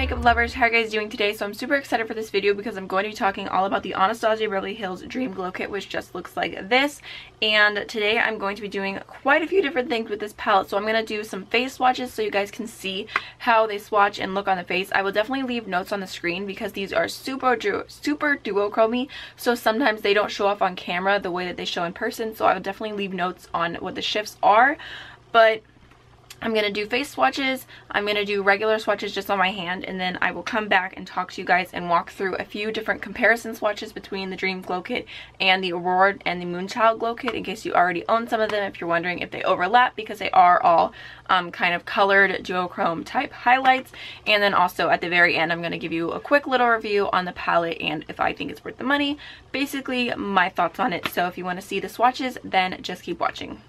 makeup lovers, how are you guys doing today? So I'm super excited for this video because I'm going to be talking all about the Anastasia Beverly Hills Dream Glow Kit, which just looks like this. And today I'm going to be doing quite a few different things with this palette. So I'm going to do some face swatches so you guys can see how they swatch and look on the face. I will definitely leave notes on the screen because these are super duochromy, so sometimes they don't show off on camera the way that they show in person. So I will definitely leave notes on what the shifts are. But I'm going to do face swatches, I'm going to do regular swatches just on my hand, and then I will come back and talk to you guys and walk through a few different comparison swatches between the Dream Glow Kit and the Aurora and the Moonchild Glow Kit, in case you already own some of them, if you're wondering if they overlap, because they are all kind of colored duochrome type highlights. And then also at the very end, I'm going to give you a quick little review on the palette and if I think it's worth the money, basically my thoughts on it. So if you want to see the swatches, then just keep watching.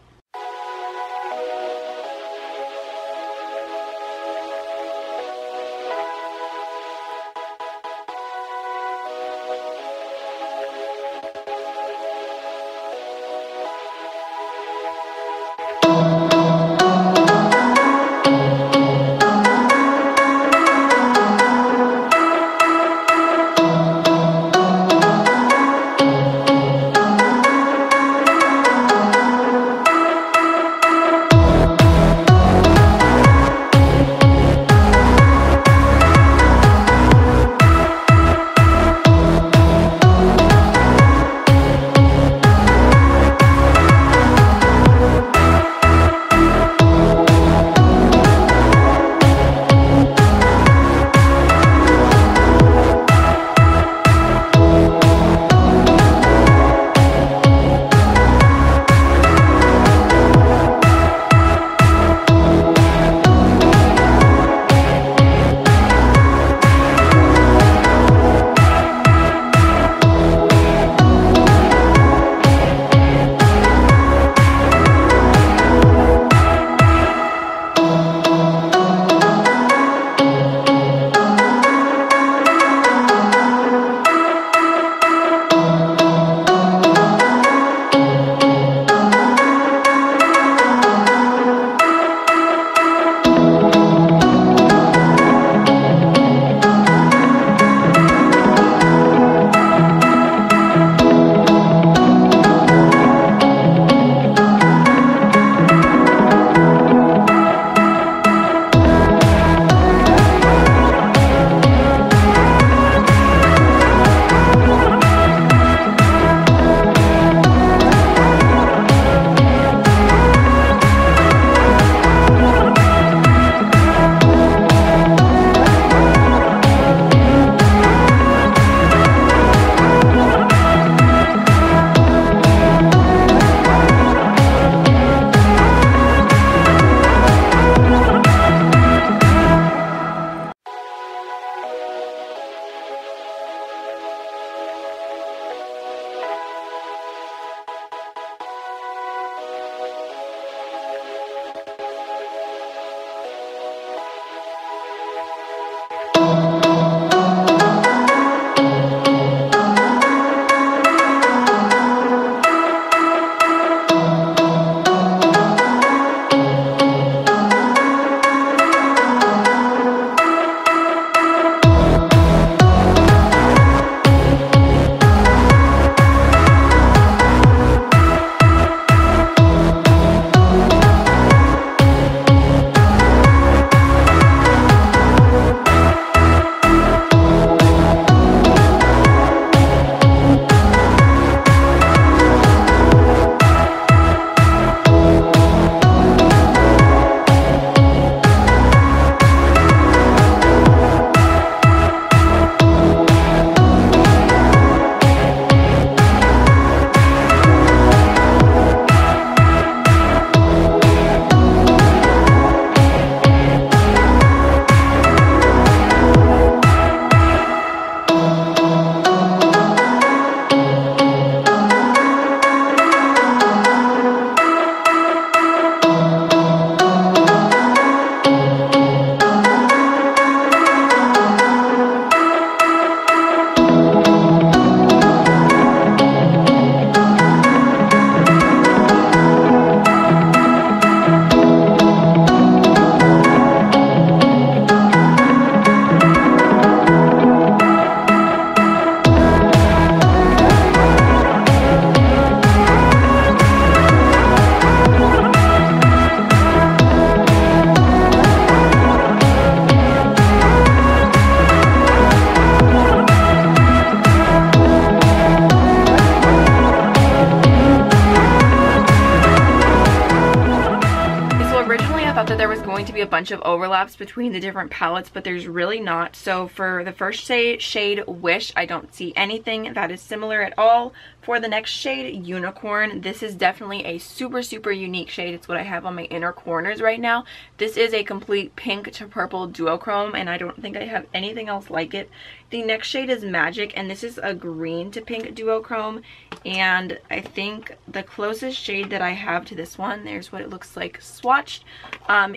going to be a bunch of overlaps between the different palettes, but there's really not. So for the first shade Wish, I don't see anything that is similar at all. For the next shade, Unicorn, this is definitely a super unique shade. It's what I have on my inner corners right now. This is a complete pink to purple duochrome, and I don't think I have anything else like it. The next shade is Magic, and this is a green to pink duochrome, and I think the closest shade that I have to this one, there's what it looks like swatched,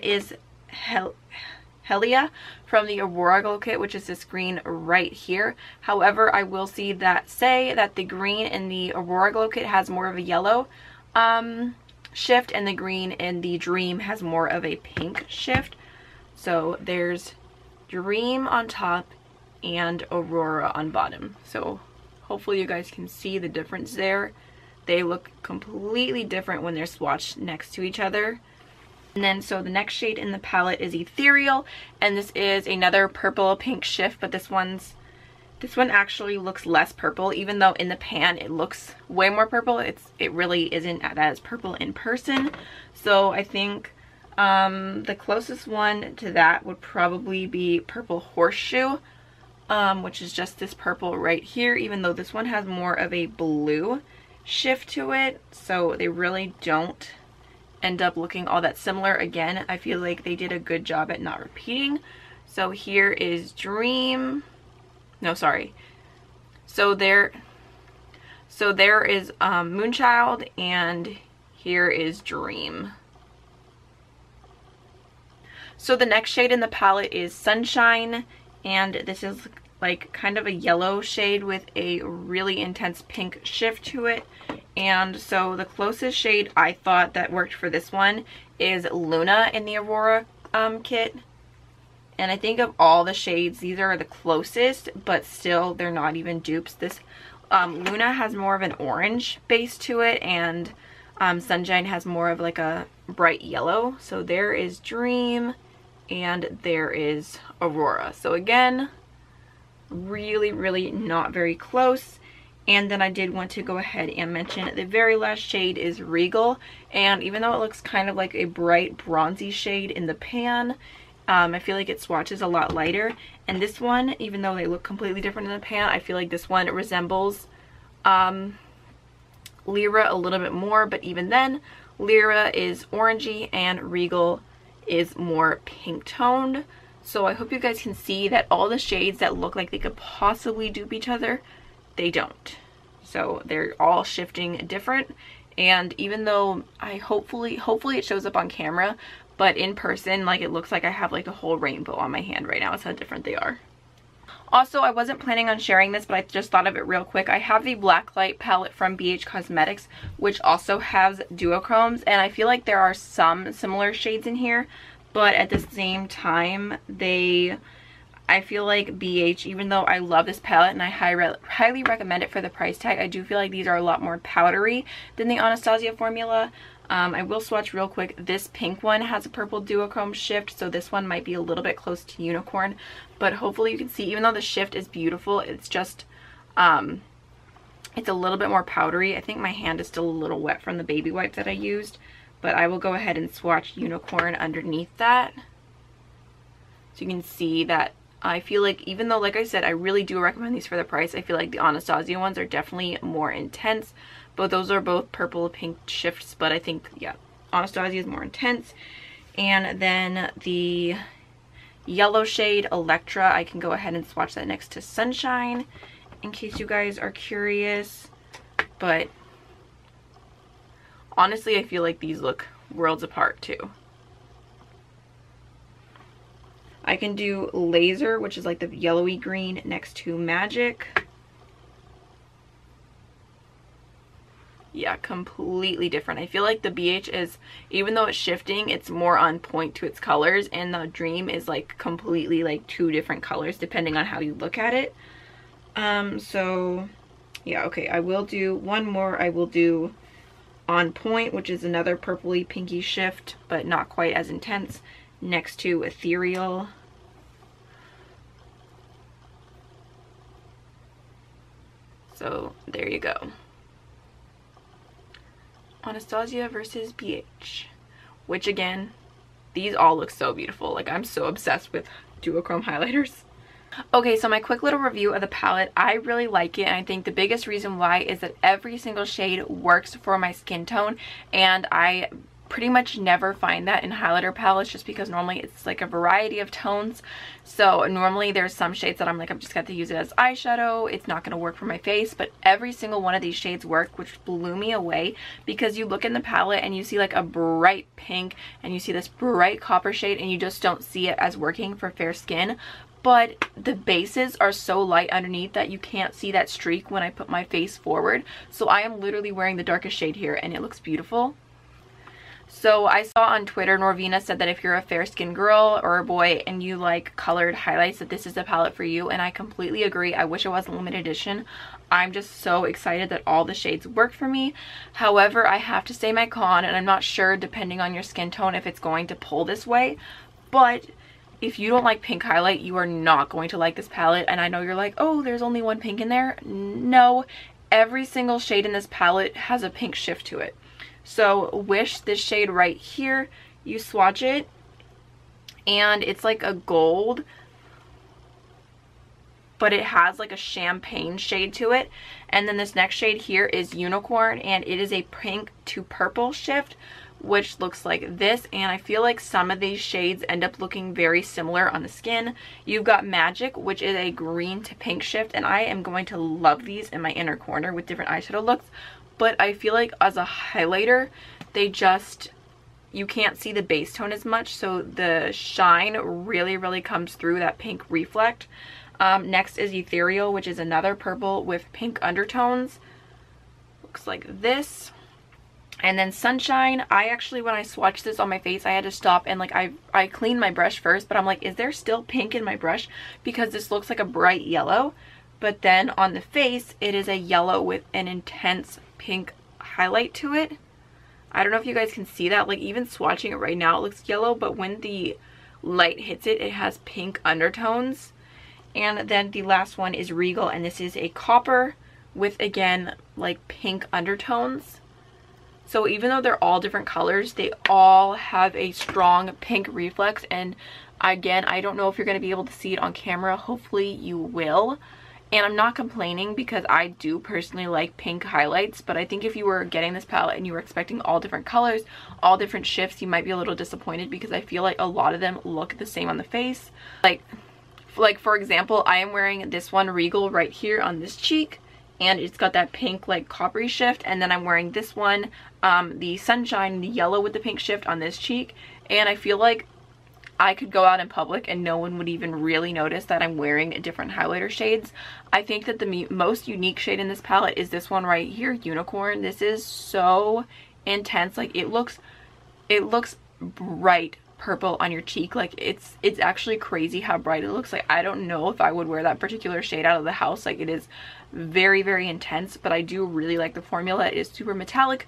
is Helia from the Aurora Glow Kit, which is this green right here. However, I will say that the green in the Aurora Glow Kit has more of a yellow shift, and the green in the Dream has more of a pink shift. So there's Dream on top and Aurora on bottom. So hopefully you guys can see the difference there. They look completely different when they're swatched next to each other. And then so the next shade in the palette is Ethereal, and this is another purple pink shift, but this one actually looks less purple, even though in the pan it looks way more purple. It really isn't as purple in person. So I think the closest one to that would probably be Purple Horseshoe, which is just this purple right here, even though this one has more of a blue shift to it. So they really don't end up looking all that similar. Again, I feel like they did a good job at not repeating. So here is Dream. No, sorry. So there is Moonchild, and here is Dream. So the next shade in the palette is Sunshine, and this is like kind of a yellow shade with a really intense pink shift to it. And so the closest shade I thought that worked for this one is Luna in the Aurora kit. And I think of all the shades, these are the closest, but still they're not even dupes. This Luna has more of an orange base to it, and Sunshine has more of like a bright yellow. So there is Dream, and there is Aurora. So again, really not very close. And then I did want to go ahead and mention the very last shade is Regal, and even though it looks kind of like a bright bronzy shade in the pan, I feel like it swatches a lot lighter. And this one, even though they look completely different in the pan, I feel like this one resembles Lyra a little bit more, but even then Lyra is orangey and Regal is more pink toned. So I hope you guys can see that all the shades that look like they could possibly dupe each other, they don't. So they're all shifting different, and even though hopefully it shows up on camera, but in person, like, it looks like I have like a whole rainbow on my hand right now. It's how different they are. Also, I wasn't planning on sharing this, but I just thought of it real quick. I have the Blacklight palette from BH Cosmetics, which also has duochromes, and I feel like there are some similar shades in here, but at the same time, I feel like BH, even though I love this palette and I highly recommend it for the price tag, I do feel like these are a lot more powdery than the Anastasia formula. I will swatch real quick. This pink one has a purple duochrome shift, so this one might be a little bit close to Unicorn, but hopefully you can see, even though the shift is beautiful, it's just it's a little bit more powdery. I think my hand is still a little wet from the baby wipes that I used, but I will go ahead and swatch Unicorn underneath that, so you can see that I feel like, even though, like I said, I really do recommend these for the price, I feel like the Anastasia ones are definitely more intense. But those are both purple pink shifts, but I think, yeah, Anastasia is more intense. And then the yellow shade Electra, I can go ahead and swatch that next to Sunshine in case you guys are curious. But honestly, I feel like these look worlds apart too. I can do Laser, which is like the yellowy green, next to Magic. Yeah, completely different. I feel like the BH is, even though it's shifting, it's more on point to its colors, and the Dream is like completely like two different colors depending on how you look at it. So yeah, okay, I will do one more. I will do On Point, which is another purpley pinky shift, but not quite as intense, next to Ethereal. So there you go. Anastasia versus BH, which again, these all look so beautiful. Like, I'm so obsessed with duochrome highlighters. Okay, so my quick little review of the palette. I really like it, and I think the biggest reason why is that every single shade works for my skin tone, and I pretty much never find that in highlighter palettes, just because normally it's like a variety of tones. So normally there's some shades that I'm like, I've just got to use it as eyeshadow, it's not going to work for my face, but every single one of these shades work, which blew me away, because you look in the palette and you see like a bright pink and you see this bright copper shade, and you just don't see it as working for fair skin. But the bases are so light underneath that you can't see that streak when I put my face forward. So I am literally wearing the darkest shade here, and it looks beautiful. So I saw on Twitter, Norvina said that if you're a fair skinned girl or a boy and you like colored highlights, that this is the palette for you, and I completely agree. I wish it was a limited edition. I'm just so excited that all the shades work for me. However, I have to say my con, and I'm not sure depending on your skin tone if it's going to pull this way, but if you don't like pink highlight, you are not going to like this palette. And I know you're like, oh, there's only one pink in there. No, every single shade in this palette has a pink shift to it. So Wish, this shade right here, you swatch it and it's like a gold, but it has like a champagne shade to it. And then this next shade here is Unicorn, and it is a pink to purple shift, which looks like this. And I feel like some of these shades end up looking very similar on the skin. You've got Magic, which is a green to pink shift, and I am going to love these in my inner corner with different eyeshadow looks. But I feel like as a highlighter, they just, you can't see the base tone as much, so the shine really comes through that pink reflect. Next is Ethereal, which is another purple with pink undertones. Looks like this. And then Sunshine, I actually, when I swatched this on my face, I had to stop and like I cleaned my brush first, but I'm like, is there still pink in my brush? Because this looks like a bright yellow. But then on the face, it is a yellow with an intense pink highlight to it. I don't know if you guys can see that. Like, even swatching it right now, it looks yellow, but when the light hits it, it has pink undertones. And then the last one is Regal, and this is a copper with, again, like pink undertones. So even though they're all different colors, they all have a strong pink reflex. And again, I don't know if you're going to be able to see it on camera. Hopefully you will. And I'm not complaining, because I do personally like pink highlights, but I think if you were getting this palette and you were expecting all different colors, all different shifts, you might be a little disappointed, because I feel like a lot of them look the same on the face. Like for example, I am wearing this one, Regal, right here on this cheek, and it's got that pink like coppery shift. And then I'm wearing this one, the Sunshine, the yellow with the pink shift on this cheek, and I feel like I could go out in public and no one would even really notice that I'm wearing different highlighter shades. I think that the most unique shade in this palette is this one right here, Unicorn. This is so intense. Like, it looks bright purple on your cheek. Like, it's actually crazy how bright it looks. Like, I don't know if I would wear that particular shade out of the house. Like, it is very intense, but I do really like the formula. It is super metallic.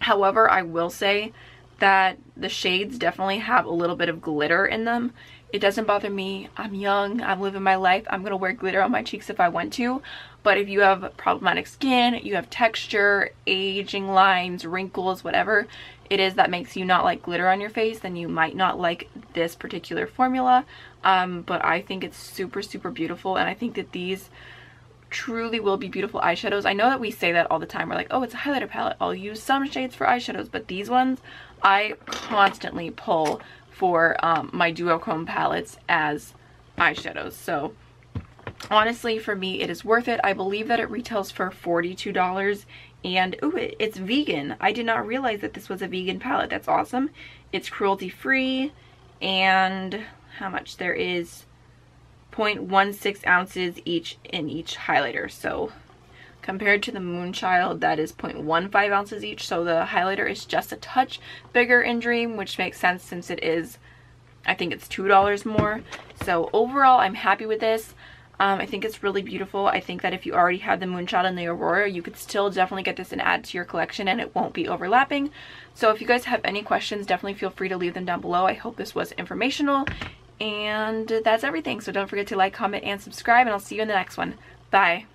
However, I will say that the shades definitely have a little bit of glitter in them. It doesn't bother me. I'm young, I'm living my life. I'm gonna wear glitter on my cheeks if I want to. But if you have problematic skin, you have texture, aging lines, wrinkles, whatever it is that makes you not like glitter on your face, then you might not like this particular formula. But I think it's super beautiful, and I think that these truly will be beautiful eyeshadows. I know that we say that all the time. We're like, oh, it's a highlighter palette, I'll use some shades for eyeshadows, but these ones I constantly pull for my duochrome palettes as eyeshadows. So honestly, for me, it is worth it. I believe that it retails for $42, and ooh, it's vegan. I did not realize that this was a vegan palette. That's awesome. It's cruelty free, and how much there is 0.16 ounces each in each highlighter. So compared to the Moonchild, that is 0.15 ounces each. So the highlighter is just a touch bigger in Dream, which makes sense since it is, I think it's $2 more. So overall, I'm happy with this. I think it's really beautiful. I think that if you already have the Moonchild and the Aurora, you could still definitely get this and add to your collection, and it won't be overlapping. So if you guys have any questions, definitely feel free to leave them down below. I hope this was informational. And that's everything. So don't forget to like, comment, and subscribe, and I'll see you in the next one. Bye.